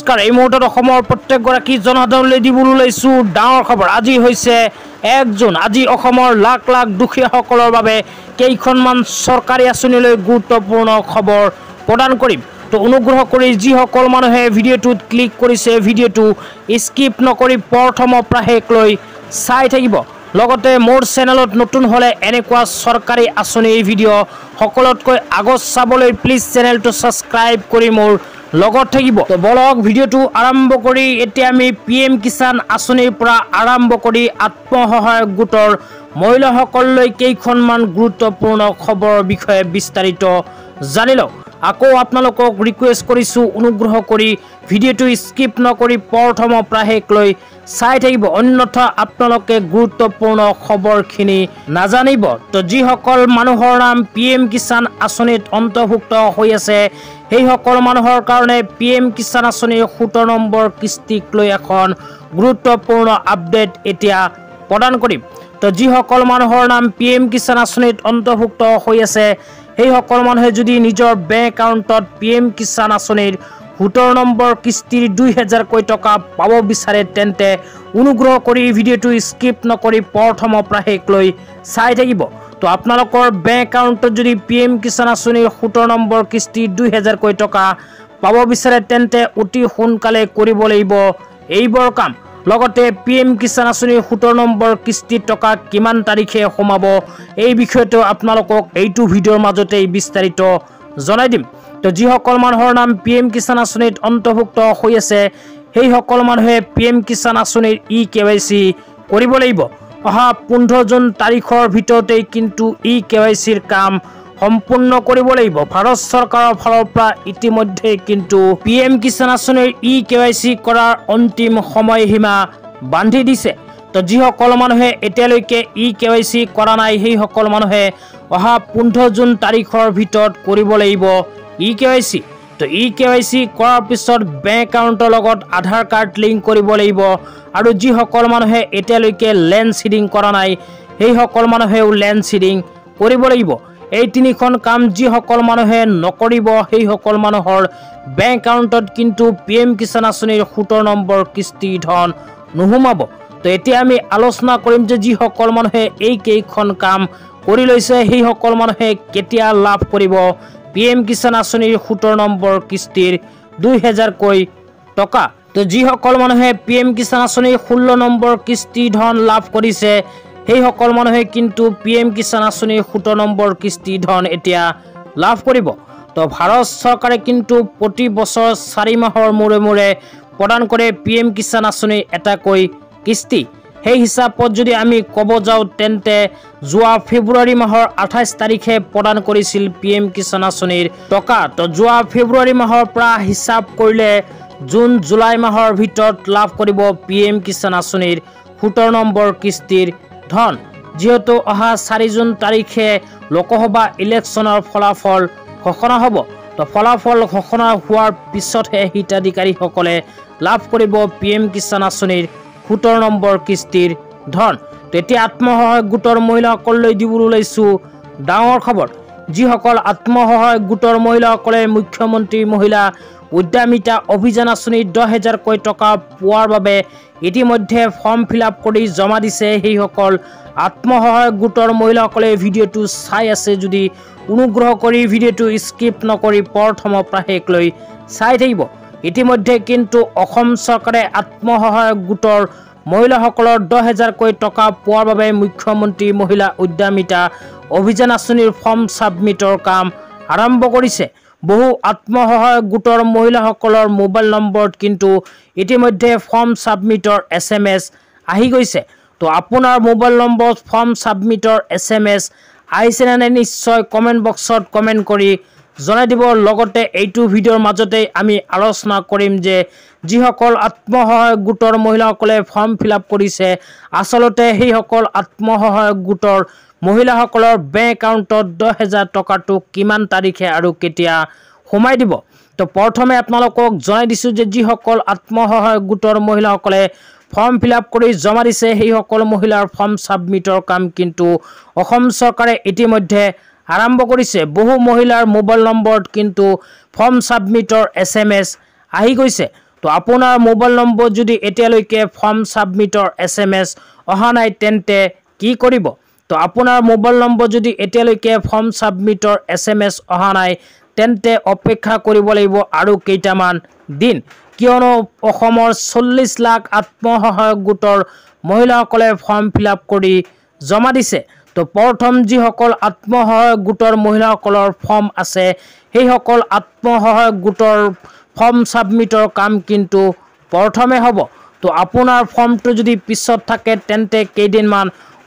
নমস্কাৰ এই মুহূৰ্তত অসমৰ প্ৰত্যেকগৰাকী জনসাধাৰণলৈ দিবলৈ লৈছো ডাঙৰ খবৰ আজি হৈছে 1 জুন আজি অসমৰ লাখ লাখ দুখীয়াসকলৰ বাবে কেইখনমান চৰকাৰী আঁচনিলৈ গুৰুত্বপূৰ্ণ খবৰ প্ৰদান কৰিম তো অনুগ্ৰহ কৰি যিসকল মানুহে ভিডিঅ'টোত ক্লিক কৰিছে ভিডিঅ'টো স্কিপ নকৰি প্ৰথমৰ পৰা শেষলৈ চাই থাকিব লগতে মোৰ চেনেলত নতুন হলে এনেকুৱা চৰকাৰী আঁচনিৰ ভিডিঅ' সকলোতকৈ আগত চাবলৈ প্লিজ চেনেলটো সাবস্ক্ৰাইব কৰি মোৰ লগত থাকিব তো বলক ভিডিঅ'টো আৰম্ভ কৰি এতিয়া আমি পিএম কিষাণ আঁচনিৰ পৰা আৰম্ভ কৰি আত্মসহায়ক গোটৰ মহিলাসকললৈ কেইখনমান গুৰুত্বপূৰ্ণ খবৰৰ বিষয়ে বিস্তাৰিত জানি লওক আকৌ আপোনালোকক ৰিকুৱেষ্ট কৰিছো অনুগ্ৰহ কৰি ভিডিঅ'টো স্কিপ নকৰি প্ৰথমৰ পৰা শেষলৈ চাই থাকিব অন্যথা আপোনালোকে গুৰুত্বপূৰ্ণ খবৰখিনি নাজানিব তো যিসকল মানুহৰ নাম পিএম কিষাণ আঁচনিত অন্তৰ্ভুক্ত হৈ আছে সেই সকল মানুহৰ কাৰণে পিএম কিষাণ আঁচনিৰ 17 নম্বৰ কিস্তিক লৈ এখন গুৰুত্বপূৰ্ণ আপডেট এতিয়া প্ৰদান কৰিম তো যিসকল মানুহৰ নাম পিএম কিষাণ আঁচনিত অন্তৰ্ভুক্ত হৈ আছে সেই সকল মানুহে যদি নিজৰ বেংক একাউণ্টত পিএম কিষাণ আঁচনিৰ 17 নম্বৰ কিস্তিৰ 2000 টকা পাব বিচাৰে তেন্তে অনুগ্ৰহ কৰি ভিডিঅ'টো স্কিপ নকৰি প্ৰথমৰ পৰা শেষলৈ চাই থাকিব তো আপোনালোকৰ বেংক একাউণ্টত যদি পিএম কিষাণ আঁচনিৰ 17 নম্বৰ কিস্তিৰ 2000 টকা পাব বিচাৰে তেন্তে অতি সোনকালে কৰিব লাগিব এইবোৰ কাম লগতে পিএম কিষাণ আঁচনিৰ 17 নম্বৰ কিস্তিৰ টকা কিমান তাৰিখে সোমাব এই বিষয়টো আপোনালোকক এইটো ভিডিঅ'ৰ মাজতে বিস্তাৰিত জনাই দিম তো যিসকল মানুহৰ নাম পিএম কিষাণ আঁচনিত অন্তৰ্ভুক্ত হৈ আছে সেই সকল মানুহে পিএম কিষাণ আঁচনিৰ KYC কৰিব লাগিব অহা 15 জুন তাৰিখৰ ভিতৰতে কিন্তু KYCৰ কাম সম্পূৰ্ণ কৰিব লাগিব ভাৰত চৰকাৰৰ ফালৰ পৰা ইতিমধ্যে কিন্তু পিএম কিষাণ আঁচনিৰ KYC কৰাৰ অন্তিম সময়সীমা বান্ধি দিছে তো যিসকল মানুহে এতিয়ালৈকে KYC কৰা নাই সেই সকল মানুহে অহা 15 জুন তাৰিখৰ ভিতৰত কৰিব লাগিব KYC তো KYC কৰাৰ পিছত বেংক একাউণ্টৰ লগত আধাৰ কাৰ্ড লিংক কৰিব লাগিব আৰু যিসকল মানুহে এতিয়ালৈকে লেণ্ড সিডিং কৰা নাই সেই সকল মানুহেও লেণ্ড সিডিং কৰিব লাগিব এই তিনিখন কাম যিসকল মানুহে নকৰিব সেই সকল মানুহৰ বেংক একাউণ্টত কিন্তু পিএম কিষাণ আঁচনিৰ 17 নম্বৰ কিস্তি ধন নোসোমাব তো এতিয়া আমি আলোচনা কৰিম যে যিসকল মানুহে এই কেইখন কাম কৰি লৈছে সেই সকল মানুহে কেতিয়া লাভ কৰিব পিএম কিষাণ আঁচনিৰ 17 নম্বৰ কিস্তিৰ 2000 টকা তো যিসকল মানুহে পিএম কিষাণ আঁচনিৰ 16 নম্বৰ কিস্তি ধন লাভ কৰিছে সেই সকল মানুহে কিন্তু পিএম কিষাণ আঁচনিৰ 17 নম্বৰ কিস্তি ধন এতিয়া লাভ কৰিব তো ভাৰত চৰকাৰে কিন্তু প্ৰতি বছৰ 4 মাহৰ মূৰে মূৰে প্ৰদান কৰে পিএম কিষাণ আঁচনিৰ এটাকৈ কিস্তি সেই হিচাপত যদি আমি ক'ব যাওঁ তেন্তে যোৱা ফেব্ৰুৱাৰী মাহৰ 28 তাৰিখে প্ৰদান কৰিছিল পিএম কিষাণ আঁচনিৰ টকা তো যোৱা ফেব্ৰুৱাৰী মাহৰ পৰা হিচাপ কৰিলে জুন জুলাই মাহৰ ভিতৰত লাভ কৰিব পিএম কিষাণ আঁচনিৰ 17 নম্বৰ কিস্তিৰ ধন যেহেতু অহা 4 জুন তাৰিখে লোকসভা ইলেকশ্যনৰ ফলাফল ঘোষণা হ'ব তো ফলাফল ঘোষণা হোৱাৰ পিছতহে হিতাধিকাৰীসকলে লাভ কৰিব পিএম কিষাণ আঁচনিৰ 17 নম্বৰ কিস্তিৰ ধন তেতিয়া আত্মসহায়ক গোটৰ মহিলাসকললৈ দিবলৈ লৈছো ডাঙৰ খবৰ যিসকল আত্মসহায়ক গোটৰ মহিলাসকলে মুখ্যমন্ত্ৰী মহিলা উদ্যমিতা অভিযান আঁচনিৰ 10000 টকা পোৱাৰ বাবে ইতিমধ্যে ফৰ্ম ফিলআপ কৰি জমা দিছে সেই সকল আত্মসহায়ক গোটৰ মহিলাসকলে ভিডিঅ'টো চাই আছে যদি অনুগ্ৰহ কৰি ভিডিঅ'টো স্কিপ নকৰি প্ৰথমৰ পৰা শেষলৈ চাই থাকিব ইতিমধ্যে কিন্তু অসম চৰকাৰে আত্মসহায়ক গোটৰ মহিলাসকলৰ 10000 টকা পোৱাৰ বাবে মুখ্যমন্ত্ৰী মহিলা উদ্যমিতা অভিযান আঁচনিৰ ফৰ্ম সাবমিটৰ কাম আৰম্ভ কৰিছে বহু আত্মসহায়ক গোটৰ মহিলাসকলৰ মোবাইল নম্বৰত কিন্তু ইতিমধ্যে ফৰ্ম সাবমিটৰ SMS আহি গৈছে তো আপোনাৰ মোবাইল নম্বৰত ফৰ্ম সাবমিটৰ SMS আহিছে নে নিশ্চয় কমেন্ট বক্সত কমেন্ট কৰি জনাই দিব লগতে এইটো ভিডিঅ'ৰ মাজতে আমি আলোচনা কৰিম যে যিসকল আত্মসহায়ক গোটৰ মহিলাসকলে ফৰ্ম ফিলআপ কৰিছে আসলতে সেই সকল আত্মসহায়ক গোটৰ মহিলাসকলৰ বেংক একাউণ্টত 10000 টকাটো কিমান তাৰিখে আৰু কেতিয়া সোমাই দিব তো প্ৰথমে আপোনালোকক জনাই দিছো যে যিসকল আত্মসহায়ক গোটৰ মহিলাসকলে ফৰ্ম ফিলআপ কৰি জমা দিছে সেই সকল মহিলাৰ ফৰ্ম সাবমিটৰ কাম কিন্তু অসম চৰকাৰে ইতিমধ্যে আৰম্ভ কৰিছে বহু মহিলাৰ মোবাইল নম্বৰত কিন্তু ফৰ্ম সাবমিটৰ SMS আহি গৈছে তো আপোনাৰ মোবাইল নম্বৰ যদি এতিয়ালৈকে ফৰ্ম সাবমিটৰ SMS অহা নাই তেন্তে কি কৰিব তো আপোনাৰ মোবাইল নম্বৰ যদি এতিয়ালৈকে ফৰ্ম সাবমিটৰ SMS অহা নাই তেন্তে অপেক্ষা কৰিব লাগিব আৰু কেইটামান দিন কিয়নো অসমৰ 40 লাখ আত্মসহায়ক গোটৰ মহিলাসকলে ফৰ্ম ফিলআপ কৰি জমা দিছে তো প্ৰথম যিসকল আত্মসহায়ক গোটৰ মহিলাসকলৰ ফৰ্ম আছে সেইসকল আত্মসহায়ক গোটৰ ফৰ্ম সাবমিটৰ কাম কিন্তু প্ৰথমে হ'ব তো আপোনাৰ ফৰ্মটো যদি পিছত থাকে তেন্তে কেইদিনমান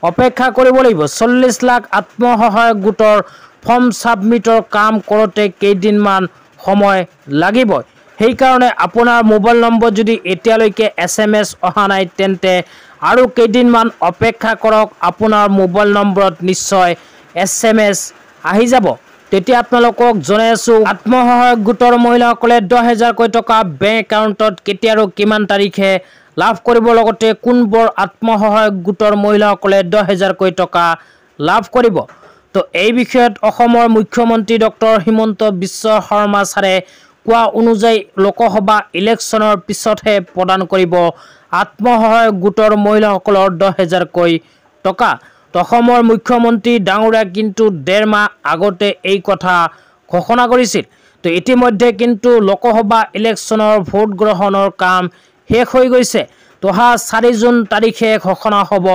অপেক্ষা কৰিব লাগিব 40 লাখ আত্মসহায়ক গোটৰ ফৰ্ম সাবমিটৰ কাম কৰোতে কেইদিনমান সময় লাগিব সেই কাৰণে আপোনাৰ মোবাইল নম্বৰ যদি এতিয়ালৈকে SMS অহা নাই তেন্তে আৰু কেইদিনমান অপেক্ষা কৰক আপোনাৰ মোবাইল নম্বৰত নিশ্চয় SMS আহি যাব তেতিয়া আপোনালোকক জনাই আছো আত্মসহায়ক গোটৰ মহিলাসকলে 10000 কৈ টকা বেংক একাউণ্টত কেতিয়া আৰু কিমান তাৰিখে লাভ কৰিব লগতে কোনবোৰ আত্মসহায়ক গোটৰ মহিলাসকলে 10000 কৈ টকা লাভ কৰিব তো এই বিষয়ত অসমৰ মুখ্যমন্ত্ৰী ডক্টৰ হিমন্ত বিশ্ব শৰ্মা ছাৰে কোৱা অনুযায়ী লোকসভা ইলেকশ্যনৰ পিছতহে প্ৰদান কৰিব আত্মসহায়ক গোটৰ মহিলাসকলৰ 10000 কৈ টকা তো অসমৰ মুখ্যমন্ত্ৰী ডাঙৰীয়া কিন্তু 1.5 মাহ আগতে এই কথা ঘোষণা কৰিছিল তো ইতিমধ্যে কিন্তু লোকসভা ইলেকশ্যনৰ ভোট গ্ৰহণৰ কাম শেষ হৈ গৈছে তো 4 জুন তাৰিখে ঘোষণা হ'ব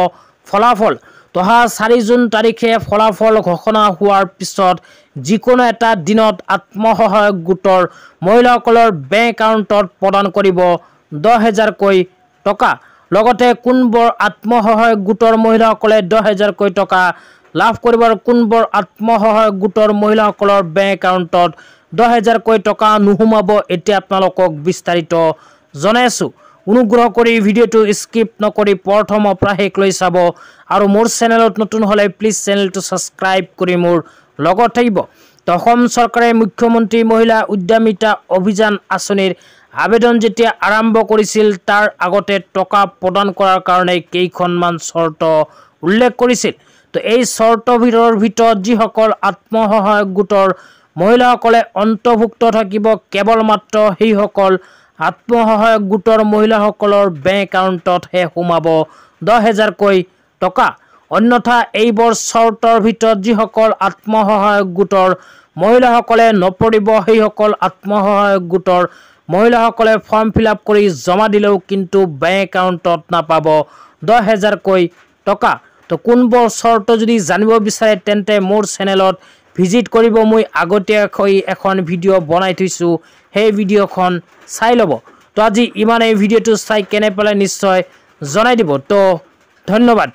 ফলাফল তো 4 জুন তাৰিখে ফলাফল ঘোষণা হোৱাৰ পিছত যিকোনো এটা দিনত আত্মসহায়ক গোটৰ মহিলাসকলৰ বেংক একাউণ্টত প্ৰদান কৰিব 10000 কৈ টকা লগতে কোনবোৰ আত্মসহায়ক গোটৰ মহিলাসকলে 10000 কৈ টকা লাভ কৰিব আৰু কোনবোৰ আত্মসহায়ক গোটৰ মহিলাসকলৰ বেংক একাউণ্টত 10000 কৈ টকা নুহুমাব এতিয়া আপোনালোকক বিস্তাৰিত জনাই আছো অনুগ্ৰহ কৰি ভিডিঅটো স্কিপ নকৰি প্ৰথমৰ পৰা শেষলৈ চাব আৰু মোৰ চেনেলত নতুন হলে প্লিজ চেনেলটো সাবস্ক্ৰাইব কৰি মোৰ লগত থাকিব তো অসম চৰকাৰে মুখ্যমন্ত্ৰী মহিলা উদ্যমিতা অভিযান আঁচনিৰ আবেদন যেতিয়া আৰম্ভ কৰিছিল তাৰ আগতে টকা প্ৰদান কৰাৰ কাৰণে কেইখনমান চৰ্ত উল্লেখ কৰিছিল তো এই চৰ্তবোৰৰ ভিতৰত যিসকল আত্মসহায়ক গোটৰ মহিলাসকলে অন্তৰ্ভুক্ত থাকিব কেৱল মাত্ৰ সেইসকল আত্মসহায়ক গোটৰ মহিলাসকলৰ বেংক একাউণ্টতহে সোমাব 10000 কৈ টকা অন্যথা এইবোৰ চৰ্তৰ ভিতৰত যিসকল আত্মসহায়ক গোটৰ মহিলাসকলে নপৰিব সেইসকল আত্মসহায়ক গোটৰ মহিলাসকলে ফৰ্ম ফিলআপ কৰি জমা দিলেও কিন্তু বেংক একাউণ্টত নাপাব 10000 কৈ টকা তো কোনবোৰ চৰ্ত যদি জানিব বিচাৰে তেন্তে মোৰ চেনেলত ভিজিট কৰিব মই আগতীয়াকৈ এখন ভিডিঅ' বনাই থৈছো সেই ভিডিঅ'খন চাই ল'ব তো আজি ইমানেই ভিডিঅ'টো চাই কেনে পেলাই নিশ্চয় জনাই দিব তো ধন্যবাদ।